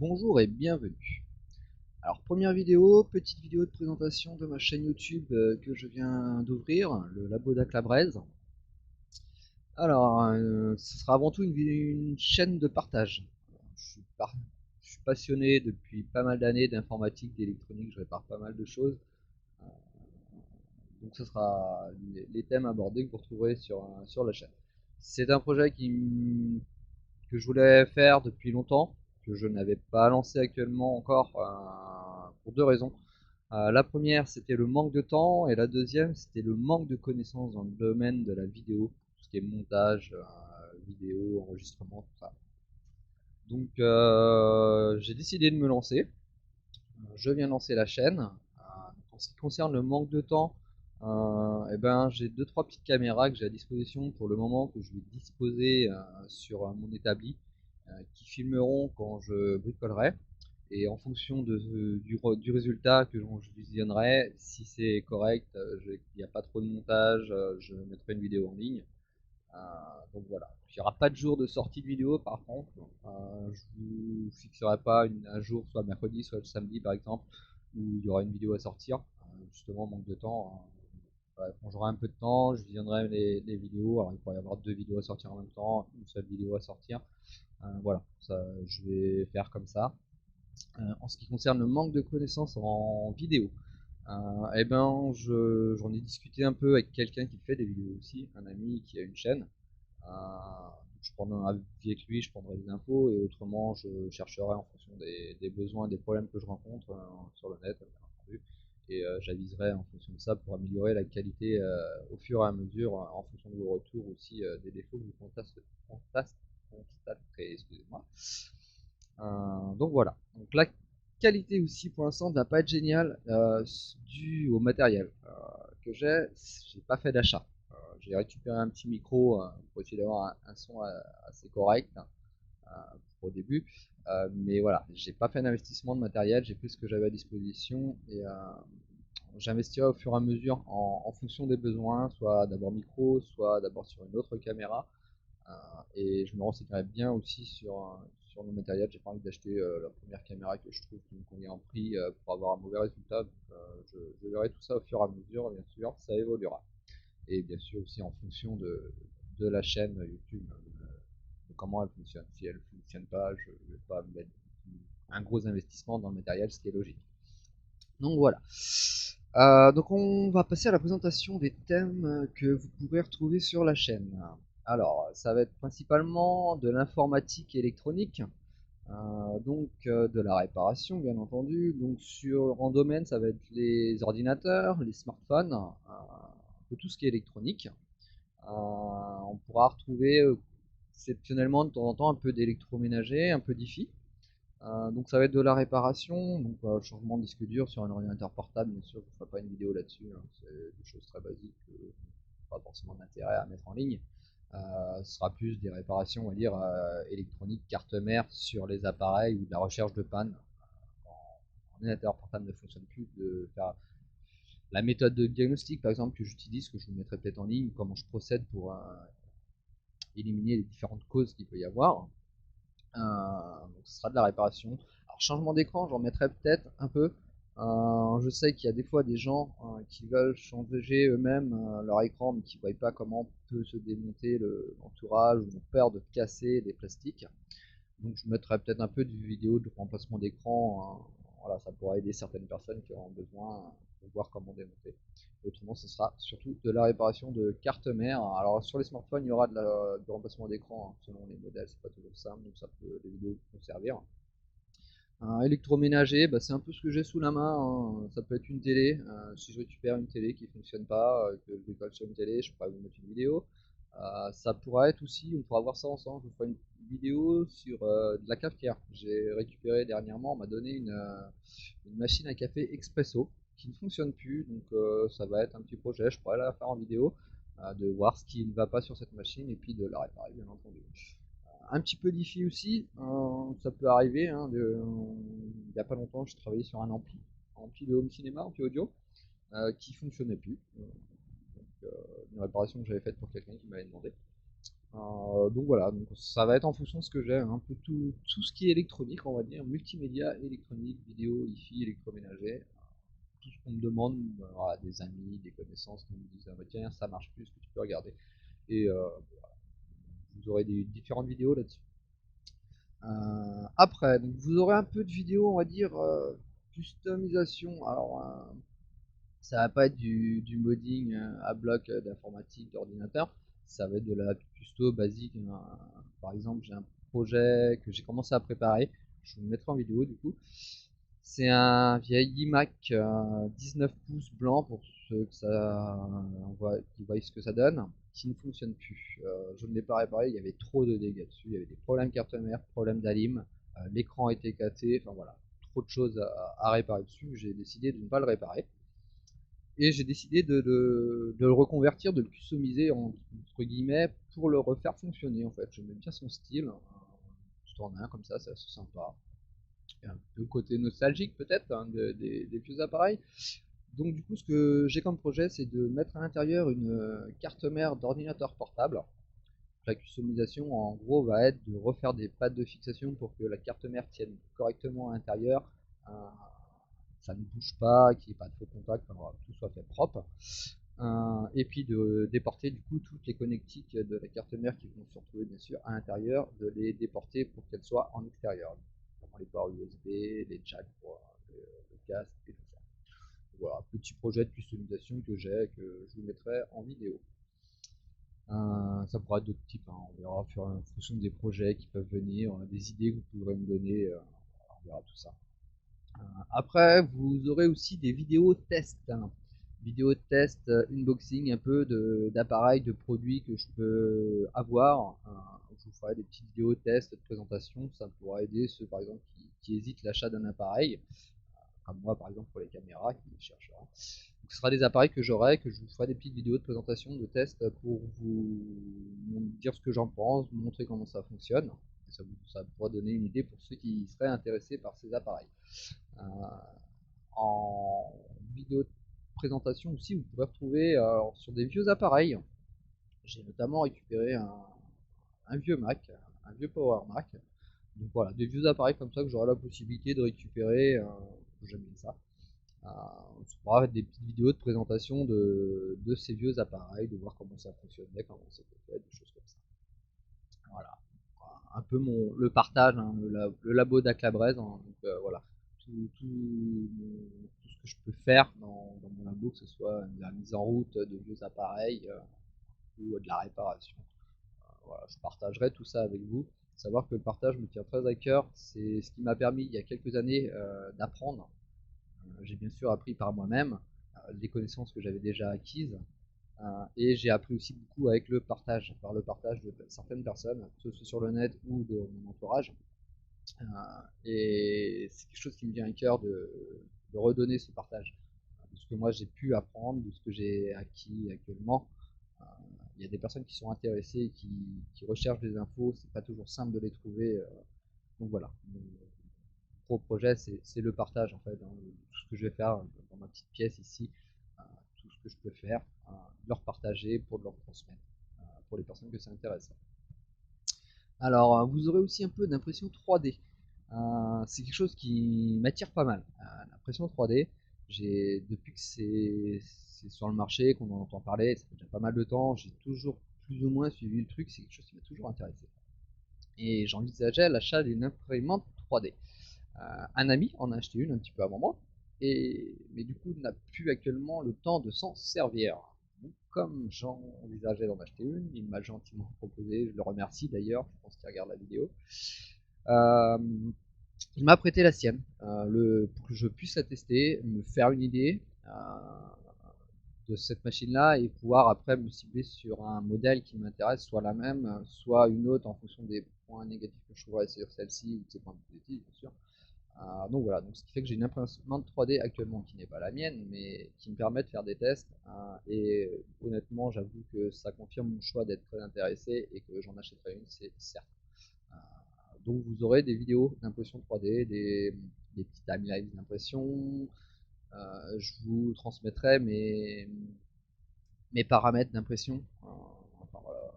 Bonjour et bienvenue. Alors première vidéo, petite vidéo de présentation de ma chaîne YouTube que je viens d'ouvrir, le Labo d'Aclabraise. Alors ce sera avant tout une chaîne de partage. Je suis passionné depuis pas mal d'années d'informatique, d'électronique, je répare pas mal de choses. Donc ce sera les thèmes abordés que vous retrouverez sur la chaîne. C'est un projet que je voulais faire depuis longtemps, que je n'avais pas lancé actuellement encore pour deux raisons. La première, c'était le manque de temps, et la deuxième, c'était le manque de connaissances dans le domaine de la vidéo, tout ce qui est montage, vidéo, enregistrement, tout ça. Donc j'ai décidé de me lancer. Je viens lancer la chaîne. En ce qui concerne le manque de temps, eh ben, j'ai deux trois petites caméras que j'ai à disposition pour le moment, que je vais disposer sur mon établi, qui filmeront quand je bricolerai. Et en fonction du résultat que je visionnerai, si c'est correct, il n'y a pas trop de montage, je mettrai une vidéo en ligne. Euh, donc voilà. Il n'y aura pas de jour de sortie de vidéo par contre. Je vous fixerai pas un jour, soit le mercredi, soit le samedi par exemple, où il y aura une vidéo à sortir. Justement, manque de temps. Quand j'aurai un peu de temps, je visionnerai les vidéos. Alors il pourrait y avoir deux vidéos à sortir en même temps, une seule vidéo à sortir. Voilà, ça, je vais faire comme ça. En ce qui concerne le manque de connaissances en vidéo, eh ben, j'en ai discuté un peu avec quelqu'un qui fait des vidéos aussi, un ami qui a une chaîne. Je prendrai un avis avec lui, je prendrai des infos, et autrement je chercherai en fonction des besoins, des problèmes que je rencontre sur le net, bien entendu, et j'aviserai en fonction de ça pour améliorer la qualité au fur et à mesure, en fonction de vos retours aussi, des défauts que vous constaterez, excusez-moi. Donc voilà. Donc la qualité aussi pour l'instant ne va pas être géniale, dû au matériel que j'ai pas fait d'achat. J'ai récupéré un petit micro pour essayer d'avoir un son assez correct au début. Mais voilà, j'ai pas fait d'investissement de matériel, j'ai plus ce que j'avais à disposition, et j'investirai au fur et à mesure en fonction des besoins, soit d'abord micro, soit d'abord sur une autre caméra. Et je me renseignerai bien aussi sur le matériel. J'ai pas envie d'acheter la première caméra que je trouve qui me convient en prix pour avoir un mauvais résultat. Donc, je verrai tout ça au fur et à mesure, bien sûr, ça évoluera. Et bien sûr aussi en fonction de la chaîne YouTube, de comment elle fonctionne. Si elle ne fonctionne pas, je ne vais pas mettre un gros investissement dans le matériel, ce qui est logique. Donc voilà. Donc on va passer à la présentation des thèmes que vous pouvez retrouver sur la chaîne. Alors, ça va être principalement de l'informatique électronique, de la réparation bien entendu. Donc en domaine, ça va être les ordinateurs, les smartphones, peu tout ce qui est électronique. On pourra retrouver exceptionnellement de temps en temps un peu d'électroménager, un peu d'IFI. Donc ça va être de la réparation, donc changement de disque dur sur un ordinateur portable, bien sûr je ne ferai pas une vidéo là-dessus, hein, c'est des choses très basiques, pas forcément d'intérêt à mettre en ligne. Ce sera plus des réparations, on va dire, électroniques, carte mère sur les appareils, ou de la recherche de panne. Quand l'ordinateur portable ne fonctionne plus, de faire la méthode de diagnostic par exemple que j'utilise, que je vous mettrai peut-être en ligne, comment je procède pour éliminer les différentes causes qu'il peut y avoir. Donc ce sera de la réparation. Alors changement d'écran, j'en mettrai peut-être un peu. Je sais qu'il y a des fois des gens qui veulent changer eux-mêmes leur écran, mais qui ne voient pas comment peut se démonter l'entourage, ou ont peur de casser les plastiques. Donc je mettrai peut-être un peu de vidéo de remplacement d'écran. Voilà, ça pourra aider certaines personnes qui auront besoin de voir comment démonter. Autrement, ce sera surtout de la réparation de carte mère. Alors sur les smartphones, il y aura du remplacement d'écran, hein, selon les modèles, c'est pas toujours simple, donc ça peut, les vidéos peuvent servir. Un électroménager, bah, c'est un peu ce que j'ai sous la main, hein. Ça peut être une télé. Si je récupère une télé qui ne fonctionne pas, que je décolle sur une télé, je pourrais vous mettre une vidéo. Ça pourrait être aussi, on pourra voir ça ensemble, je vous ferai une vidéo sur de la cafetière. J'ai récupéré dernièrement, on m'a donné une machine à café expresso qui ne fonctionne plus, donc ça va être un petit projet, je pourrais la faire en vidéo, de voir ce qui ne va pas sur cette machine, et puis de la réparer bien entendu. Un petit peu d'IFI aussi, ça peut arriver, hein, il n'y a pas longtemps je travaillais sur un ampli de home cinéma, ampli audio, qui fonctionnait plus. Donc, une réparation que j'avais faite pour quelqu'un qui m'avait demandé. Donc voilà, donc ça va être en fonction de ce que j'ai, un peu tout ce qui est électronique, on va dire, multimédia, électronique, vidéo, hi-fi, électroménager, tout ce qu'on me demande, voilà, des amis, des connaissances qui me disent ah, bah, tiens ça marche plus, ce que tu peux regarder. Et vous aurez des différentes vidéos là-dessus. Après, donc vous aurez un peu de vidéos, on va dire, customisation. Alors, ça va pas être du modding à bloc d'informatique, d'ordinateur. Ça va être de la custo basique. Par exemple, j'ai un projet que j'ai commencé à préparer. Je vous le mettrai en vidéo du coup. C'est un vieil iMac 19 pouces blanc pour ceux que qui voient ce que ça donne, qui ne fonctionne plus. Je ne l'ai pas réparé, il y avait trop de dégâts dessus, il y avait des problèmes carte mère, problèmes d'alim, l'écran était cassé, enfin voilà, trop de choses à réparer dessus. J'ai décidé de ne pas le réparer et j'ai décidé de le reconvertir, de le customiser entre guillemets pour le refaire fonctionner en fait. J'aime bien son style, juste en un comme ça, c'est assez sympa. Et un peu côté nostalgique peut-être hein, des vieux appareils. Donc du coup ce que j'ai comme projet c'est de mettre à l'intérieur une carte mère d'ordinateur portable. La customisation en gros va être de refaire des pattes de fixation pour que la carte mère tienne correctement à l'intérieur, euh, ça ne bouge pas, qu'il n'y ait pas de faux contact, enfin, tout soit fait propre. Et puis de déporter du coup toutes les connectiques de la carte mère qui vont se retrouver bien sûr à l'intérieur, de les déporter pour qu'elles soient en extérieur, notamment les ports USB, les jacks pour le casque et tout ça. Voilà, petit projet de customisation que j'ai, que je vous mettrai en vidéo. Ça pourra être d'autres types, hein. On verra en fonction des projets qui peuvent venir, des idées que vous pourrez me donner, on verra tout ça. Après, vous aurez aussi des vidéos tests, hein. Vidéos de test, unboxing un peu d'appareils, de produits que je peux avoir. Je vous ferai des petites vidéos tests, de présentation, ça pourra aider ceux par exemple qui hésitent l'achat d'un appareil, comme moi par exemple pour les caméras qui chercheront. Donc, ce sera des appareils que j'aurai, que je vous ferai des petites vidéos de présentation, de test pour vous dire ce que j'en pense, vous montrer comment ça fonctionne. Et ça pourra donner une idée pour ceux qui seraient intéressés par ces appareils. Euh, en vidéo de présentation aussi, vous pourrez retrouver sur des vieux appareils. J'ai notamment récupéré un vieux Mac, un vieux Power Mac. Donc voilà, des vieux appareils comme ça que j'aurai la possibilité de récupérer. J'aime bien ça. On pourra faire des petites vidéos de présentation de ces vieux appareils, de voir comment ça fonctionnait, comment c'était fait, des choses comme ça. Voilà. Un peu le partage, hein, le labo d'Aclabrez. Hein, donc voilà, tout ce que je peux faire dans mon labo, que ce soit de la mise en route de vieux appareils ou de la réparation. Voilà, je partagerai tout ça avec vous. Savoir que le partage me tient très à cœur, c'est ce qui m'a permis il y a quelques années d'apprendre. J'ai bien sûr appris par moi-même les connaissances que j'avais déjà acquises, et j'ai appris aussi beaucoup avec le partage, par le partage de certaines personnes, que ce soit sur le net ou de mon entourage. Et c'est quelque chose qui me vient à cœur de redonner ce partage, de ce que moi j'ai pu apprendre, de ce que j'ai acquis actuellement. Euh, Il y a des personnes qui sont intéressées et qui recherchent des infos, c'est pas toujours simple de les trouver. Donc voilà, mon gros projet c'est le partage en fait, hein, tout ce que je vais faire dans ma petite pièce ici, tout ce que je peux faire, leur partager pour leur transmettre, pour les personnes que ça intéresse. Alors, vous aurez aussi un peu d'impression 3D. C'est quelque chose qui m'attire pas mal. L'impression 3D, depuis que c'est sur le marché, qu'on en entend parler, ça fait déjà pas mal de temps, j'ai toujours plus ou moins suivi le truc, c'est quelque chose qui m'a toujours intéressé. Et j'envisageais l'achat d'une imprimante 3D. Un ami en a acheté une un petit peu avant moi, mais du coup n'a plus actuellement le temps de s'en servir. Donc, comme j'envisageais d'en acheter une, il m'a gentiment proposé, je le remercie d'ailleurs, je pense qu'il regarde la vidéo, euh, il m'a prêté la sienne pour que je puisse la tester, me faire une idée de cette machine-là et pouvoir après me cibler sur un modèle qui m'intéresse, soit la même, soit une autre en fonction des points négatifs que je trouverais sur celle-ci ou de ses points positifs, bien sûr. Donc voilà, donc ce qui fait que j'ai une imprimante 3D actuellement qui n'est pas la mienne, mais qui me permet de faire des tests. Et honnêtement, j'avoue que ça confirme mon choix d'être très intéressé et que j'en achèterai une, c'est certain. Euh, donc vous aurez des vidéos d'impression 3D, des petits timelines d'impression. Je vous transmettrai mes paramètres d'impression. Enfin, voilà,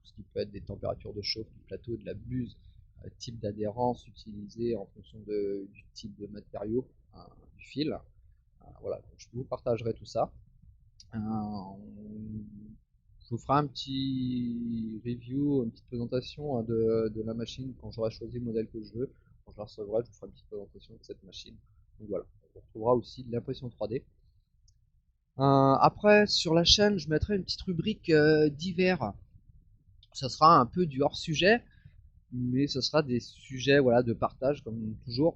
tout ce qui peut être des températures de chauffe, du plateau, de la buse, type d'adhérence utilisé en fonction du type de matériau, du fil. Voilà, donc je vous partagerai tout ça. Je vous ferai un petit review, une petite présentation de la machine quand j'aurai choisi le modèle que je veux. Quand je la recevrai, je vous ferai une petite présentation de cette machine. Donc voilà, on retrouvera aussi de l'impression 3D. Après, sur la chaîne, je mettrai une petite rubrique divers. Ça sera un peu du hors sujet, mais ce sera des sujets voilà, de partage, comme toujours,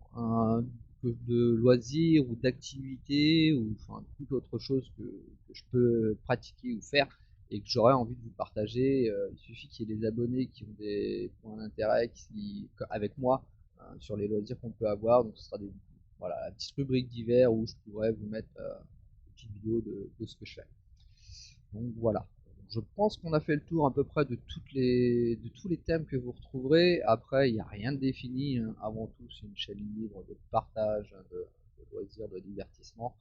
de loisirs ou d'activités, ou enfin, toute autre chose que je peux pratiquer ou faire et que j'aurais envie de vous partager. Il suffit qu'il y ait des abonnés qui ont des points d'intérêt avec moi sur les loisirs qu'on peut avoir. Donc ce sera voilà, la petite rubrique divers où je pourrais vous mettre une petite vidéo de ce que je fais. Donc voilà. Je pense qu'on a fait le tour à peu près de tous les thèmes que vous retrouverez. Après, il n'y a rien de défini, hein. Avant tout, c'est une chaîne libre de partage, hein, de loisirs, de divertissement.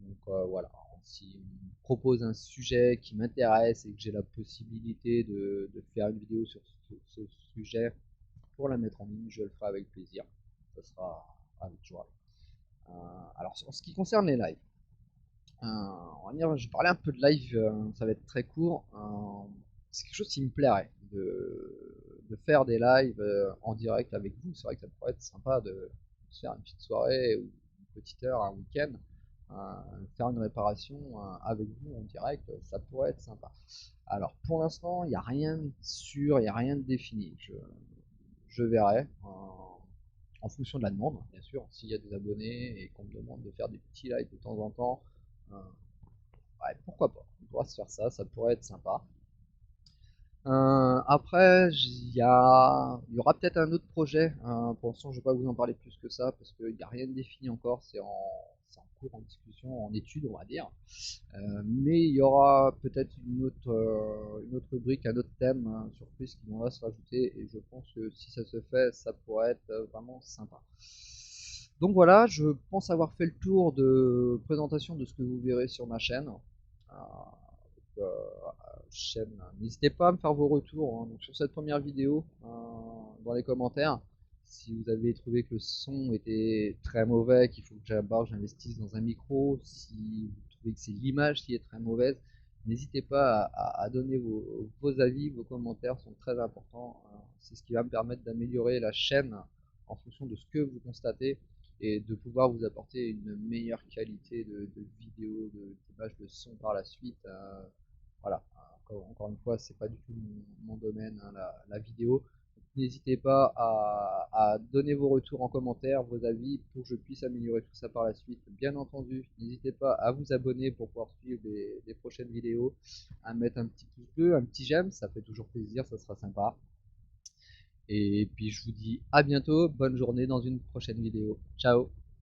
Donc voilà, si on me propose un sujet qui m'intéresse et que j'ai la possibilité de faire une vidéo sur ce sujet pour la mettre en ligne, je le ferai avec plaisir. Ça sera avec joie. Alors, en ce qui concerne les lives, on va dire, je vais parler un peu de live, ça va être très court. C'est quelque chose qui me plairait de faire des lives en direct avec vous. C'est vrai que ça pourrait être sympa de se faire une petite soirée ou une petite heure, un week-end, faire une réparation avec vous en direct, ça pourrait être sympa. Alors pour l'instant, il n'y a rien de sûr, il n'y a rien de défini. Je verrai en fonction de la demande, bien sûr. S'il y a des abonnés et qu'on me demande de faire des petits lives de temps en temps, euh, ouais, pourquoi pas, on pourra se faire ça, ça pourrait être sympa. Après, il y aura peut-être un autre projet. Pour l'instant, je ne vais pas vous en parler plus que ça parce qu'il n'y a rien de défini encore. C'est en cours, en discussion, en étude, on va dire. Mais il y aura peut-être une autre rubrique, un autre thème, hein, surprise qui viendra se rajouter. Et je pense que si ça se fait, ça pourrait être vraiment sympa. Donc voilà, je pense avoir fait le tour de présentation de ce que vous verrez sur ma chaîne. Euh, chaîne. N'hésitez pas à me faire vos retours, hein, donc sur cette première vidéo dans les commentaires. Si vous avez trouvé que le son était très mauvais, qu'il faut que j'investisse dans un micro, si vous trouvez que c'est l'image qui est très mauvaise, n'hésitez pas à donner vos avis, vos commentaires sont très importants. C'est ce qui va me permettre d'améliorer la chaîne en fonction de ce que vous constatez et de pouvoir vous apporter une meilleure qualité de vidéo, d'image, de son par la suite. Voilà, encore une fois, c'est pas du tout mon domaine, hein, la vidéo. N'hésitez pas à donner vos retours en commentaire, vos avis, pour que je puisse améliorer tout ça par la suite. Bien entendu, n'hésitez pas à vous abonner pour pouvoir suivre les prochaines vidéos, à mettre un petit pouce bleu, un petit j'aime, ça fait toujours plaisir, ça sera sympa. Et puis je vous dis à bientôt, bonne journée dans une prochaine vidéo. Ciao!